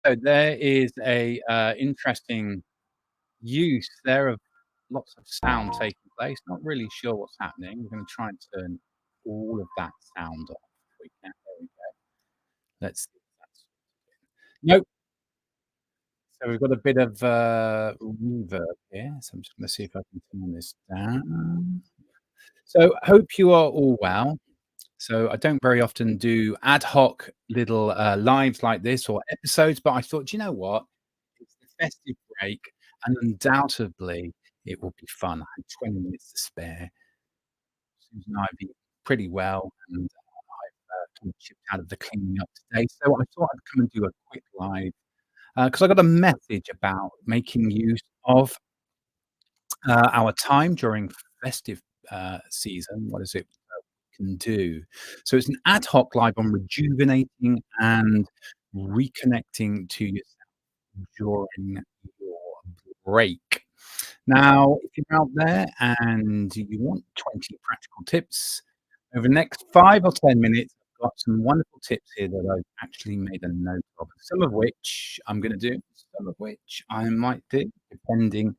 So there is a interesting use there of lots of sound taking place. Not really sure what's happening. We're going to try and turn all of that sound off. We can. There we go. Let's see if that's nope. So we've got a bit of reverb here. So I'm just going to see if I can turn this down. So hope you are all well. So I don't very often do ad hoc little lives like this or episodes, but I thought, you know what? It's the festive break, and undoubtedly it will be fun. I had 20 minutes to spare. Susan and I have been pretty well, and I've kind of chipped out of the cleaning up today. So I thought I'd come and do a quick live because I got a message about making use of our time during festive season. What is it can do? So it's an ad hoc live on rejuvenating and reconnecting to yourself during your break. Now, if you're out there and you want 20 practical tips over the next 5 or 10 minutes, I've got some wonderful tips here that I've actually made a note of, some of which I'm going to do, some of which I might do, depending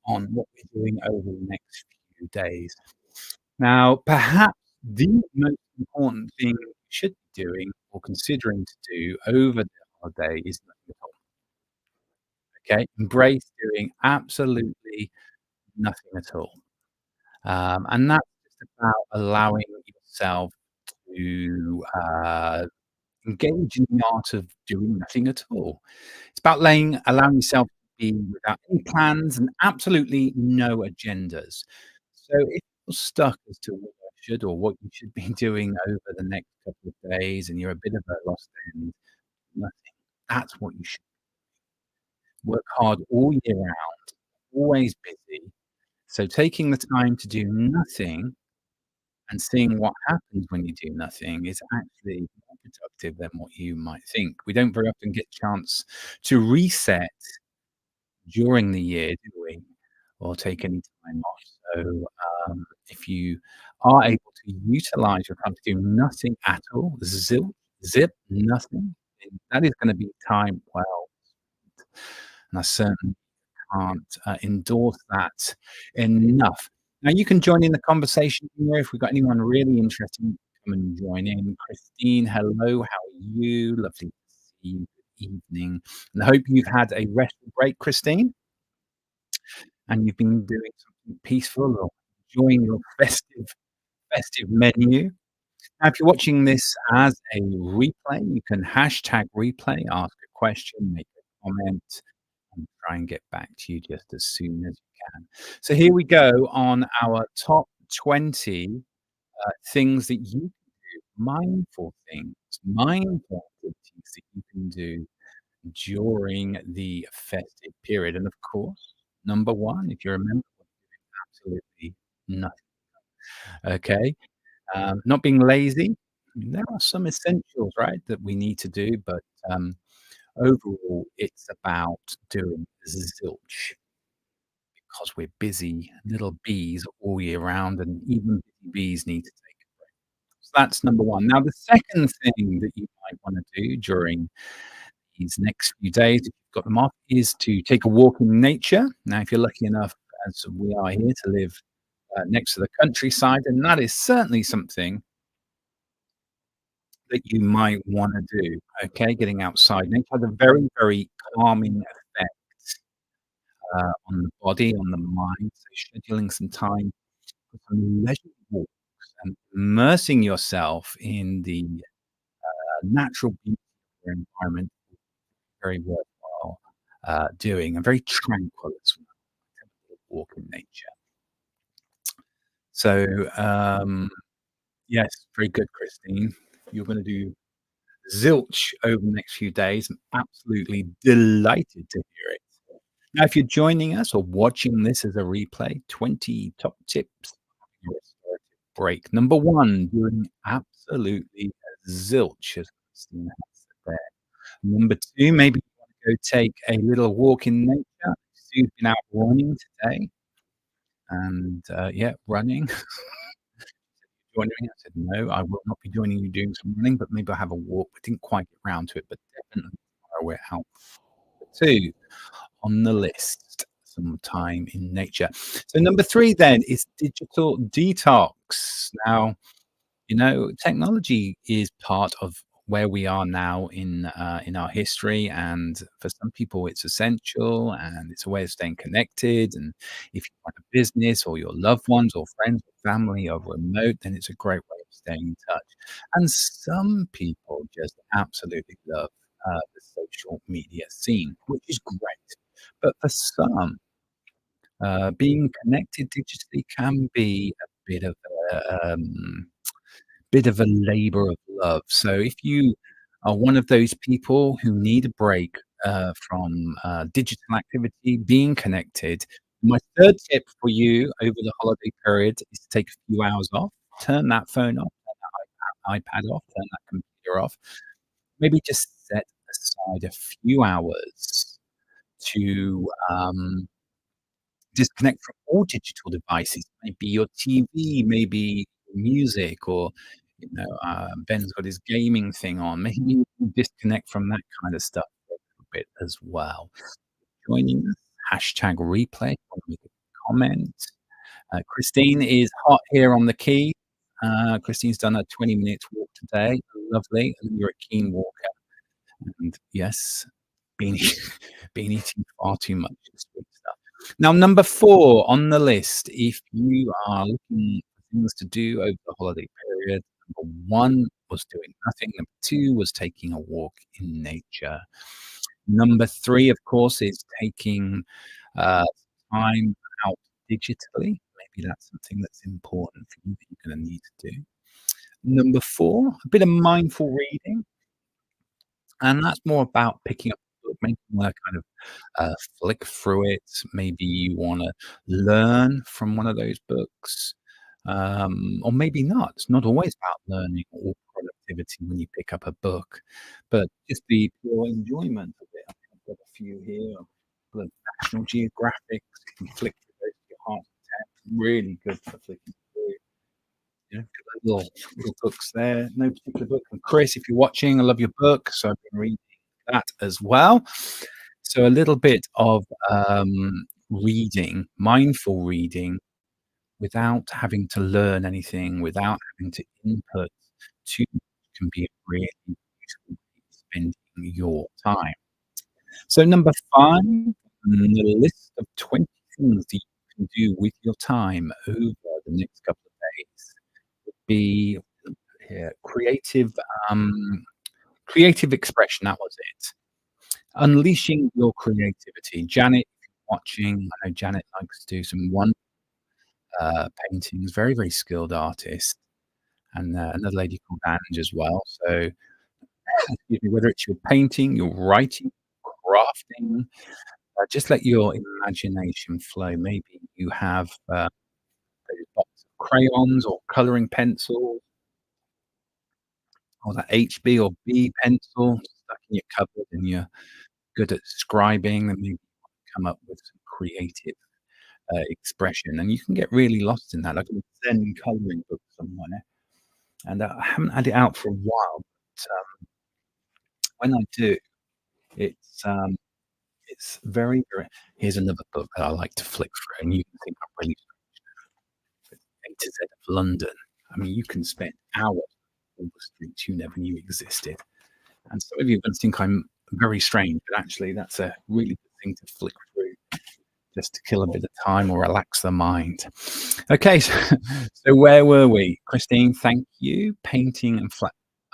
on what we're doing over the next few days. Now, perhaps the most important thing you should be doing or considering to do over the holiday is nothing at all. Okay, embrace doing absolutely nothing at all. And that's just about allowing yourself to engage in the art of doing nothing at all. It's about allowing yourself to be without any plans and absolutely no agendas. So if you're stuck as to what you should or what you should be doing over the next couple of days and you're a bit of a lost end, nothing. That's what you should work hard all year round, always busy. So taking the time to do nothing and seeing what happens when you do nothing is actually more productive than what you might think. We don't very often get a chance to reset during the year, do we? Or take any time off. So, if you are able to utilize your time to do nothing at all, zip, nothing, then that is gonna be time well, and I certainly can't endorse that enough. Now, you can join in the conversation here if we've got anyone really interested. Come and join in. Christine, hello. How are you? Lovely to see you. Good evening. And I hope you've had a restful break, Christine, and you've been doing something peaceful or enjoying your festive menu. Now, if you're watching this as a replay, you can hashtag replay, ask a question, make a comment, and try and get back to you just as soon as you can. So here we go on our top 20 things that you can do, mindful activities that you can do during the festive period. And of course, number one, if you remember, absolutely nothing. Okay. Not being lazy. I mean, there are some essentials, right, that we need to do, but overall, it's about doing zilch because we're busy little bees all year round, and even busy bees need to take a break. So that's number one. Now, the second thing that you might want to do during these next few days, if you've got them off, is to take a walk in nature. Now, if you're lucky enough, as we are here, to live next to the countryside, and that is certainly something that you might wanna do, okay? Getting outside. Nature has a very, very calming effect, on the body, on the mind, so scheduling some time for some leisurely walks and immersing yourself in the, natural beauty of your environment is very worthwhile, doing and very tranquil as well. Have a little walk in nature. So, yes, very good, Christine. You're gonna do zilch over the next few days. I'm absolutely delighted to hear it. Now, if you're joining us or watching this as a replay, 20 top tips for having a restorative break. Number one, doing absolutely zilch, as Christina has said there. Number two, maybe you want to go take a little walk in nature. Sue's been out running today, and yeah, running. Joining me? I said, "No, I will not be joining you doing some running, but maybe I'll have a walk." We didn't quite get round to it, but definitely tomorrow throw it out. 2 on the list, some time in nature. So number 3 then is digital detox. Now, technology is part of where we are now in our history, and for some people, it's essential, and it's a way of staying connected, and if you run a business or your loved ones or friends or family are remote, then it's a great way of staying in touch, and some people just absolutely love, the social media scene, which is great, but for some, being connected digitally can be a bit of a labor of love. So if you are one of those people who need a break, from, digital activity, being connected, my 3rd tip for you over the holiday period is to take a few hours off, turn that phone off, turn that iPad off, turn that computer off. Maybe just set aside a few hours to, disconnect from all digital devices, maybe your TV, maybe music, or, Ben's got his gaming thing on. Maybe you can disconnect from that kind of stuff for a little bit as well. Joining us, hashtag replay, wanna make a comment. Christine is hot here on the key. Christine's done a 20 minutes walk today. Lovely, and you're a keen walker. And yes, been been eating far too much this week stuff. Now, number 4 on the list, if you are looking for things to do over the holiday period, number 1 was doing nothing, number 2 was taking a walk in nature. Number 3, of course, is taking, time out digitally. Maybe that's something that's important for you that you're gonna need to do. Number 4, a bit of mindful reading. And that's more about picking up a book, maybe you wanna kind of, flick through it, maybe you wanna learn from one of those books, or maybe not. It's not always about learning or productivity when you pick up a book, but just the pure enjoyment of it. I've got a few here, the National Geographic, you can flick through those to your heart's content, really good for flicking through. Little books there. No particular book. And Chris, if you're watching, I love your book, so I've been reading that as well. So a little bit of, reading, mindful reading, without having to learn anything, without having to input too much can be a really useful way of spending your time. So number 5 on the list of 20 things that you can do with your time over the next couple of days would be creative, um, creative expression, that was it. Unleashing your creativity. Janet, if you're watching, I know Janet likes to do some paintings, very, very skilled artist, and, another lady called Ange as well. So, excuse me, whether it's your painting, your writing, crafting, just let your imagination flow. Maybe you have, those box of crayons or coloring pencils, or that HB or B pencil stuck in your cupboard, and you're good at scribing, and maybe come up with some creative, expression, and you can get really lost in that, like a Zen coloring book somewhere, and, I haven't had it out for a while, but, when I do, it's, very, very here's another book that I like to flick through, and you can think I'm really A to Z of London. I mean, you can spend hours on the streets you never knew existed, and some of you are gonna think I'm very strange, but actually that's a really good thing to flick through just to kill a bit of time or relax the mind. Okay, so where were we? Christine, thank you. Painting and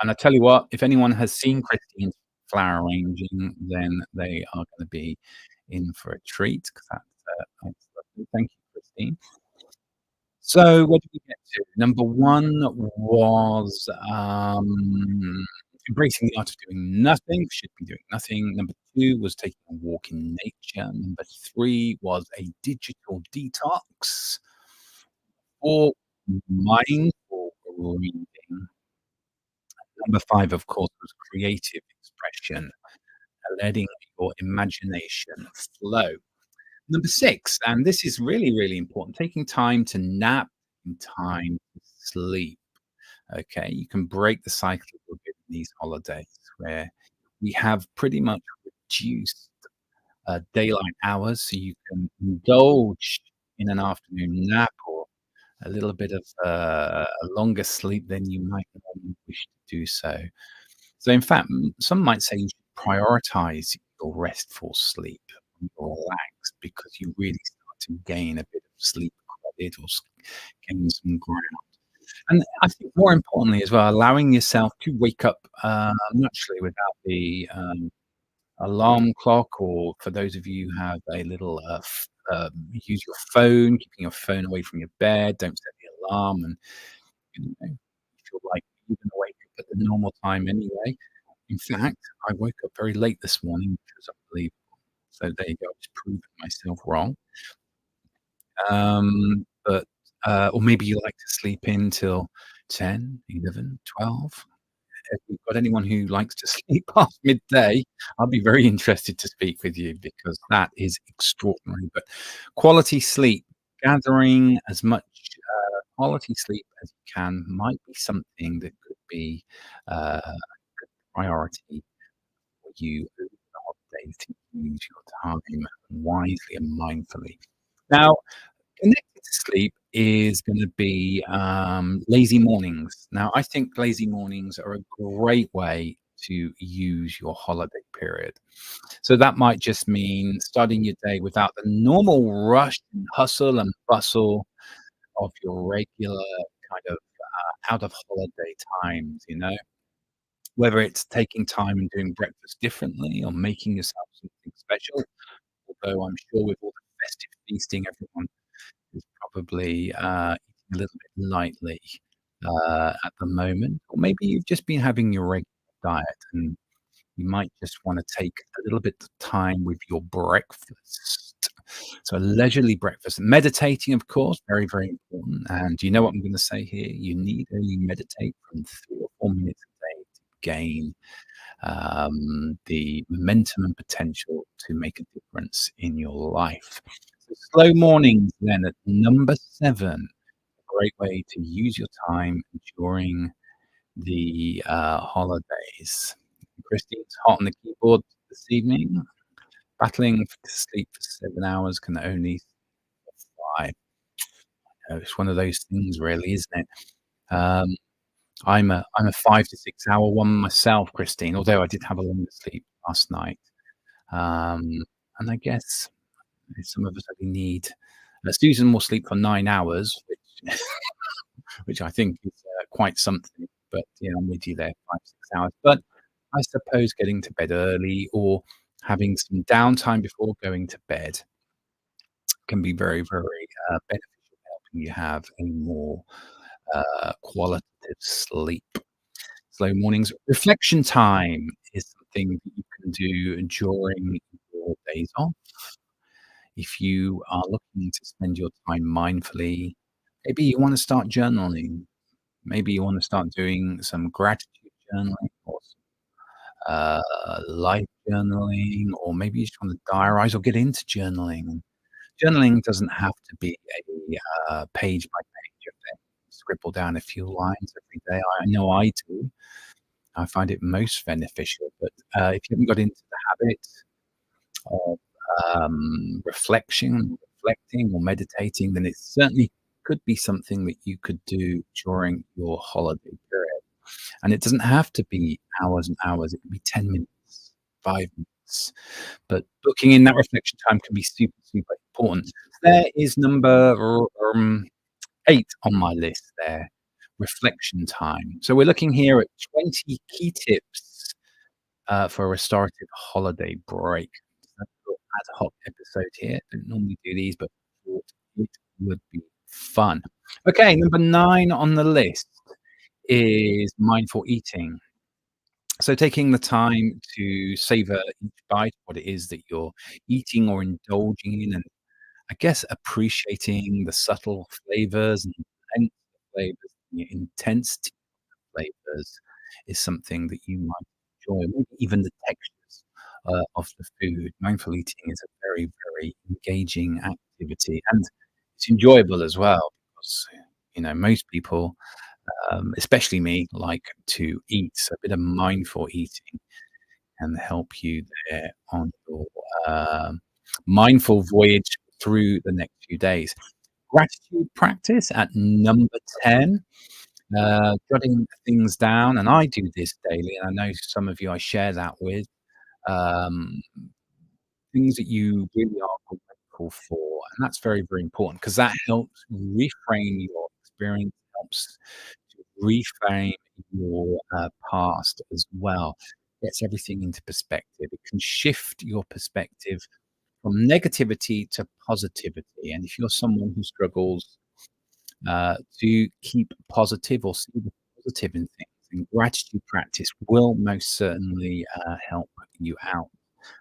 and I tell you what, if anyone has seen Christine's flower arranging, then they are gonna be in for a treat 'cause that's lovely. Thank you, Christine. So where did we get to? Number 1 was, embracing the art of doing nothing, should be doing nothing. Number 2 was taking a walk in nature. Number 3 was a digital detox. 4, mindful reading. Number 5, of course, was creative expression, letting your imagination flow. Number 6, and this is really, really important, taking time to nap and time to sleep. Okay, you can break the cycle a little bit in these holidays where we have pretty much reduced daylight hours, so you can indulge in an afternoon nap or a little bit of a longer sleep than you might normally wish to do so. So, in fact, some might say you should prioritize your restful sleep when you're relaxed because you really start to gain a bit of sleep credit or gain some ground. And I think more importantly as well, allowing yourself to wake up naturally without the alarm clock, or for those of you who have a little use your phone, keeping your phone away from your bed, don't set the alarm, and you feel like you're gonna wake up at the normal time anyway. In fact, I woke up very late this morning, which was unbelievable. So there you go, I've just proven myself wrong. But or maybe you like to sleep in till 10, 11, 12. If you've got anyone who likes to sleep past midday, I'll be very interested to speak with you because that is extraordinary. But quality sleep, gathering as much quality sleep as you can might be something that could be a priority for you over the holidays to use your time wisely and mindfully. Now, connected to sleep is gonna be, lazy mornings. Now, I think lazy mornings are a great way to use your holiday period. So that might just mean starting your day without the normal rush and hustle and bustle of your regular kind of, out of holiday times, you know? Whether it's taking time and doing breakfast differently or making yourself something special, although I'm sure with all the festive feasting, everyone is probably, eating a little bit lightly, at the moment, or maybe you've just been having your regular diet and you might just wanna take a little bit of time with your breakfast. So, a leisurely breakfast. Meditating, of course, very, very important, and you know what I'm gonna say here? You need only meditate from 3 or 4 minutes a day to gain the momentum and potential to make a difference in your life. So slow mornings, then at number 7, a great way to use your time during the holidays. Christine's hot on the keyboard this evening, battling to sleep for 7 hours, can only survive. It's one of those things, really, isn't it? Um, I'm a 5 to 6 hour one myself, Christine, although I did have a longer sleep last night. Um, and I guess some of us only need Susan will sleep for 9 hours, which which I think is, quite something, but, yeah, I'm with you there, 5, 6 hours. But I suppose getting to bed early or having some downtime before going to bed can be very, very, beneficial, helping you have a more, qualitative sleep. Slow mornings. Reflection time is something that you can do during your days off. If you are looking to spend your time mindfully, maybe you want to start journaling. Maybe you want to start doing some gratitude journaling or life journaling, or maybe you just want to diarize or get into journaling. Journaling doesn't have to be a page by page of scribble down a few lines every day. I know I do. I find it most beneficial. But if you haven't got into the habit of reflecting or meditating, then it certainly could be something that you could do during your holiday period. And it doesn't have to be hours and hours, it can be 10 minutes, 5 minutes. But booking in that reflection time can be super, super important. There is number 8 on my list there, reflection time. So we're looking here at 20 key tips for a restorative holiday break. So a little ad hoc episode here. Don't normally do these, but thought it would be fun. Okay, number 9 on the list is mindful eating. So taking the time to savor each bite, what it is that you're eating or indulging in, and I guess appreciating the subtle flavors and length of flavors, the intensity flavors is something that you might enjoy, maybe even the textures, of the food. Mindful eating is a very, very engaging activity, and it's enjoyable as well because, most people, especially me, like to eat. So a bit of mindful eating can help you there on your, um, mindful voyage through the next few days. Gratitude practice at number 10, jotting things down, and I do this daily, and I know some of you I share that with. Um, Things that you really are grateful for, and that's very, very important because that helps reframe your experience, helps to reframe your, past as well. Gets everything into perspective. It can shift your perspective from negativity to positivity, and if you're someone who struggles, to keep positive or see the positive in things, and gratitude practice will most certainly, help you out.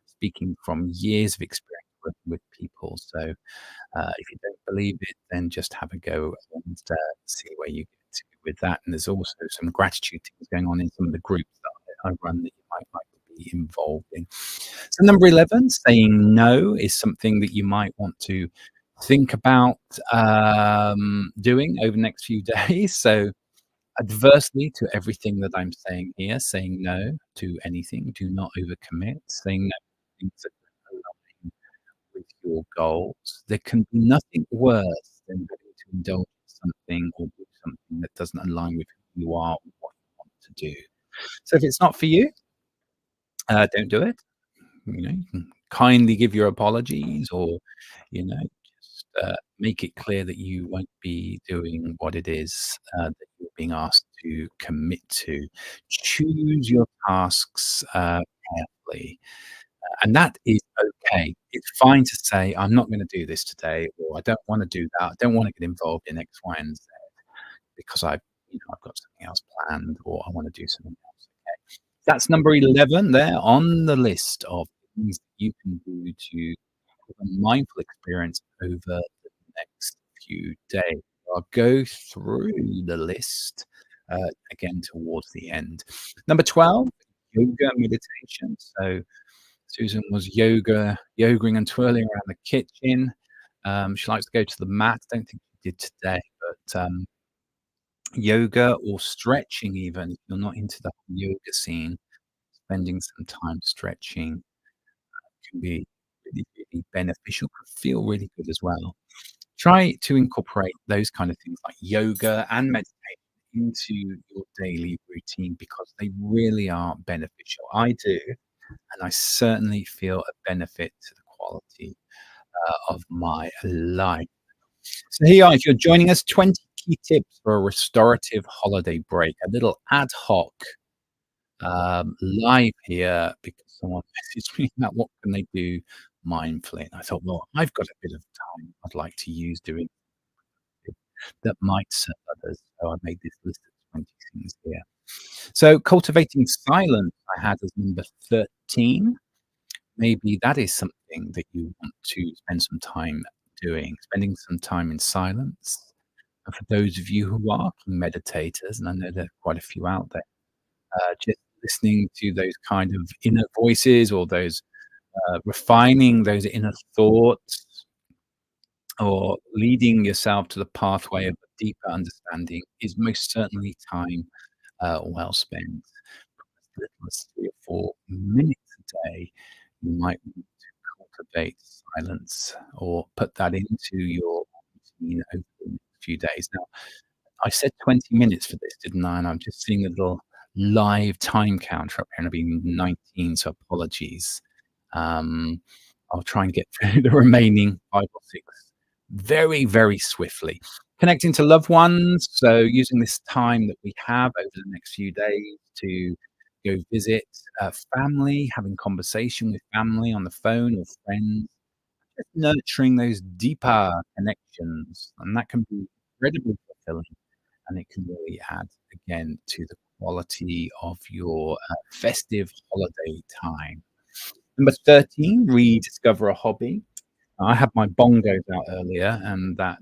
Speaking from years of experience working with people. So, if you don't believe it, then just have a go and see where you get to with that. And there's also some gratitude things going on in some of the groups that I run that you might like to be involved in. So, number 11, saying no is something that you might want to think about doing over the next few days. So, adversely to everything that I'm saying here, saying no to anything, do not overcommit, saying no to things that don't align with your goals. There can be nothing worse than having to indulge in something or do something that doesn't align with who you are or what you want to do. So if it's not for you, don't do it. You can kindly give your apologies or, just make it clear that you won't be doing what it is that you're being asked to commit to. Choose your tasks carefully, and that is okay. It's fine to say, I'm not going to do this today, or I don't want to do that. I don't want to get involved in X, Y, and Z because I've got something else planned, or I want to do something else. Okay. That's number 11 there on the list of things that you can do to have a mindful experience over the next few days. I'll go through the list again towards the end. Number 12, yoga meditation. So Susan was yogaing and twirling around the kitchen. She likes to go to the mat. Don't think she did today, but yoga or stretching even, if you're not into the yoga scene, spending some time stretching can be really, really beneficial, can feel really good as well. Try to incorporate those kind of things like yoga and meditation into your daily routine because they really are beneficial. I do, and I certainly feel a benefit to the quality of my life. So here you are, if you're joining us, 20 key tips for a restorative holiday break, a little ad hoc live here because someone messaged me about what can they do mindfully. And I thought, well, I've got a bit of time I'd like to use doing it that might serve others. So I made this list of 20 things here. So cultivating silence I had as number 13. Maybe that is something that you want to spend some time doing, spending some time in silence. And for those of you who are meditators, and I know there are quite a few out there, just listening to those kind of inner voices or those refining those inner thoughts or leading yourself to the pathway of a deeper understanding is most certainly time well spent. As little as 3 or 4 minutes a day, you might want to cultivate silence or put that into your routine over the next few days. Now, I said 20 minutes for this, didn't I? And I'm just seeing a little live time counter up here, and I've been 19, so apologies. Um, I'll try and get through the remaining 5 or 6 very, very swiftly. Connecting to loved ones, so using this time that we have over the next few days to go visit family, having conversation with family on the phone or friends, just nurturing those deeper connections, and that can be incredibly fulfilling, and it can really add again to the quality of your festive holiday time. Number 13, rediscover a hobby. I had my bongos out earlier, and that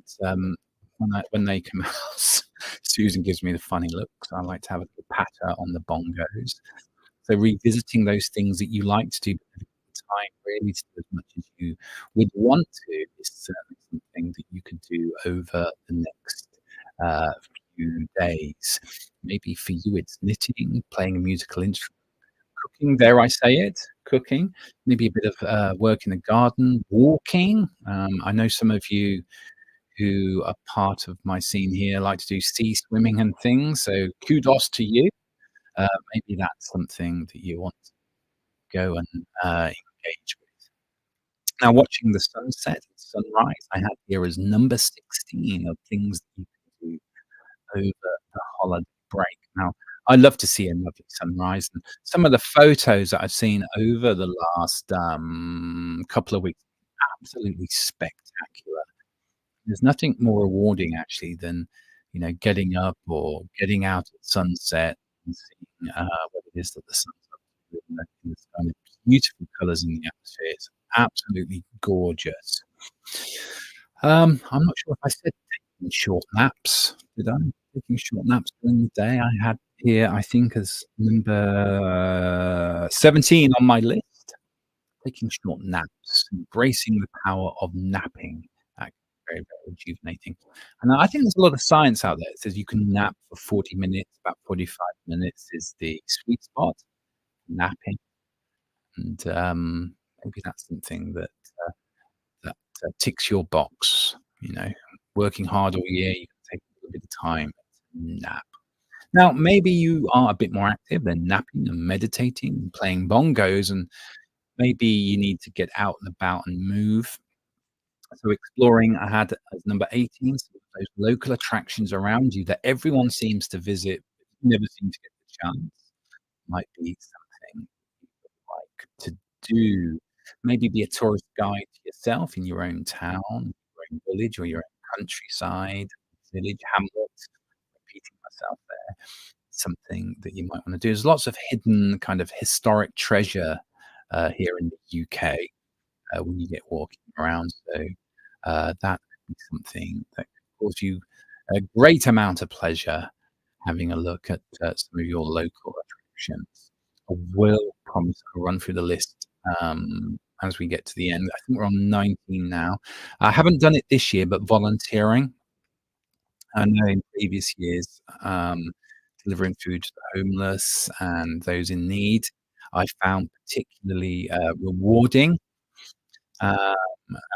when they come out, Susan gives me the funny looks. I like to have a little patter on the bongos. So revisiting those things that you like to do, but haven't got time really to do as much as you would want to is certainly something that you could do over the next uh, few days. Maybe for you, it's knitting, playing a musical instrument, cooking, dare I say it, cooking, maybe a bit of, work in the garden, walking. I know some of you who are part of my scene here like to do sea swimming and things, so kudos to you. Maybe that's something that you want to go and, engage with. Now watching the sunset and sunrise, I have here as number 16 of things that you can do over the holiday break. Now, I love to see a lovely sunrise, and some of the photos that I've seen over the last, couple of weeks, absolutely spectacular. There's nothing more rewarding actually than, getting up or getting out at sunset and seeing, what it is that the sun's up to in the kind of beautiful colours in the atmosphere. It's absolutely gorgeous. I'm not sure if I said taking short naps. Did I? Taking short naps during the day. I had here, I think, as number 17 on my list. Taking short naps, embracing the power of napping. Very, very rejuvenating. And I think there's a lot of science out there that says you can nap for 40 minutes, about 45 minutes is the sweet spot, napping. And maybe that's something that ticks your box. You know, working hard all year, you can take a little bit of time to nap. Now, maybe you are a bit more active than napping and meditating and playing bongos, and maybe you need to get out and about and move. So exploring, I had as number 18, so those local attractions around you that everyone seems to visit, but you never seem to get the chance. Might be something you would like to do. Maybe be a tourist guide to yourself in your own town, your own village, or your own countryside, village, hamlet. Repeating myself there. Something that you might wanna do. There's lots of hidden kind of historic treasure, here in the UK, when you get walking around, so, that could be something that could cause you a great amount of pleasure having a look at, some of your local attractions. I will promise I'll run through the list, as we get to the end. I think we're on 19 now. I haven't done it this year, but volunteering. I know in previous years, delivering food to the homeless and those in need, I found particularly, rewarding, um,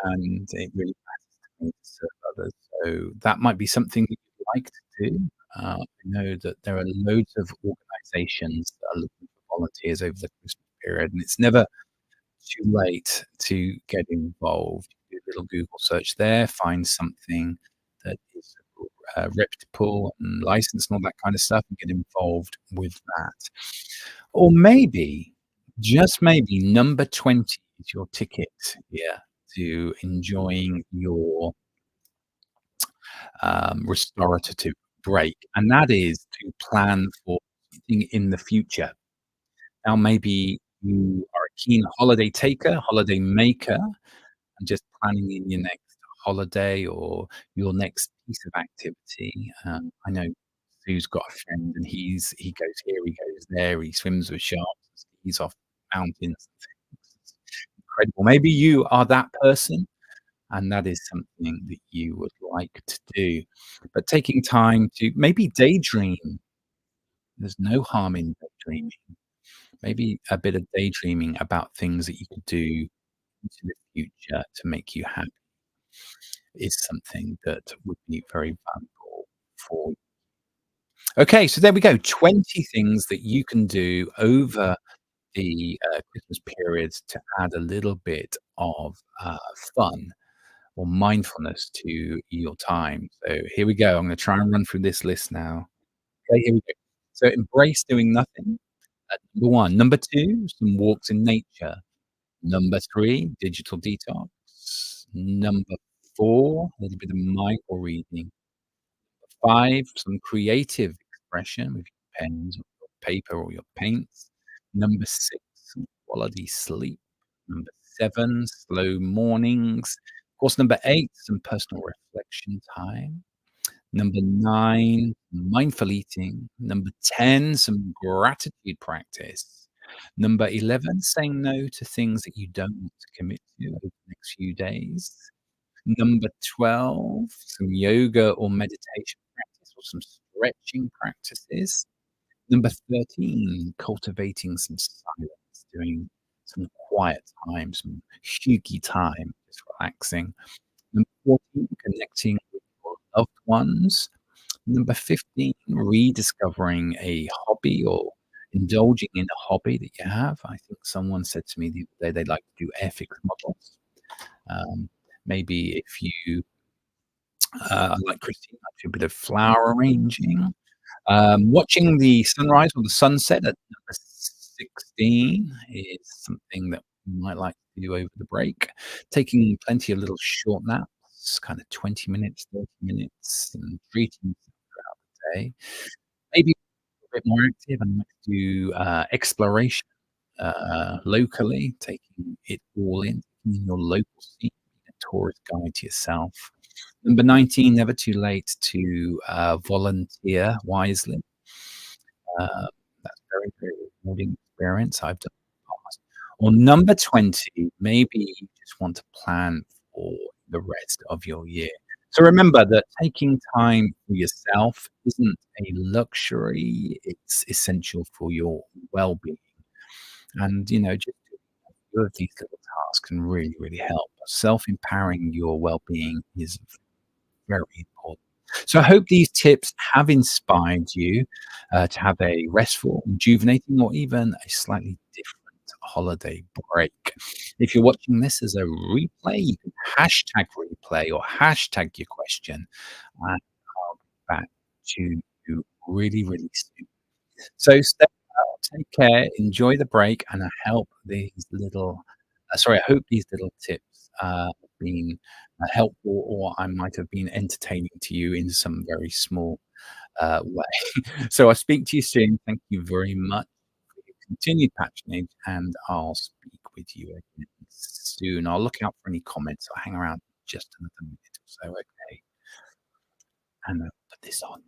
and it really matters to me to serve others. So that might be something that you'd like to do. I know that there are loads of organizations that are looking for volunteers over the Christmas period, and it's never too late to get involved. Do a little Google search there, find something that is reputable and licensed and all that kind of stuff, and get involved with that. Or maybe, just maybe, number 20 is your ticket here to enjoying your restorative break, and that is to plan for something in the future. Now, maybe you are a keen holiday taker, holiday maker, and just planning in your next holiday or your next piece of activity. I know Sue's got a friend and he goes here, he goes there, he swims with sharks, he's off mountains and things. It's incredible. Maybe you are that person and that is something that you would like to do. But taking time to maybe daydream. There's no harm in daydreaming. Maybe a bit of daydreaming about things that you could do into the future to make you happy is something that would be very valuable for you. Okay, so there we go. 20 things that you can do over the Christmas period to add a little bit of fun or mindfulness to your time. So here we go. I'm going to try and run through this list now. Okay, here we go. So embrace doing nothing. Number one. Number two, some walks in nature. Number 3, digital detox. Number 4, a little bit of mindful reading. 5, some creative expression with your pens or your paper or your paints. Number 6, some quality sleep. Number 7, slow mornings. Of course, number 8, some personal reflection time. Number 9, mindful eating. Number 10, some gratitude practice. Number 11, saying no to things that you don't want to commit to over the next few days. Number 12, some yoga or meditation practice or some stretching practices. Number 13, cultivating some silence, doing some quiet time, some hygge time, just relaxing. Number 14, connecting with your loved ones. Number 15, rediscovering a hobby or indulging in a hobby that you have. I think someone said to me the other day they'd like to do airfix models. Um, maybe if you, like Christine, like to do a bit of flower arranging. Watching the sunrise or the sunset at number 16 is something that we might like to do over the break. Taking plenty of little short naps, kind of 20 minutes, 30 minutes, and treating yourself throughout the day. Maybe a bit more active and like to do exploration locally, taking it all in, taking in your local scene, being a tourist guide to yourself. Number 19, never too late to volunteer wisely. Uh, that's very, very rewarding experience I've done in the past. Or number 20, maybe you just want to plan for the rest of your year. So remember that taking time for yourself isn't a luxury, it's essential for your well-being. And, just a few of these little tasks can really, really help. Self-empowering your well-being is very important. So I hope these tips have inspired you to have a restful, rejuvenating, or even a slightly different holiday break. If you're watching this as a replay, you can hashtag replay or hashtag your question, and I'll be back to you really, really soon. So stay well, take care, enjoy the break, and I hope these little tips have been helpful, or I might have been entertaining to you in some very small way. So I'll speak to you soon. Thank you very much for your continued patronage, and I'll speak with you again soon. I'll look out for any comments. I'll hang around just another minute or so, okay? And put this on.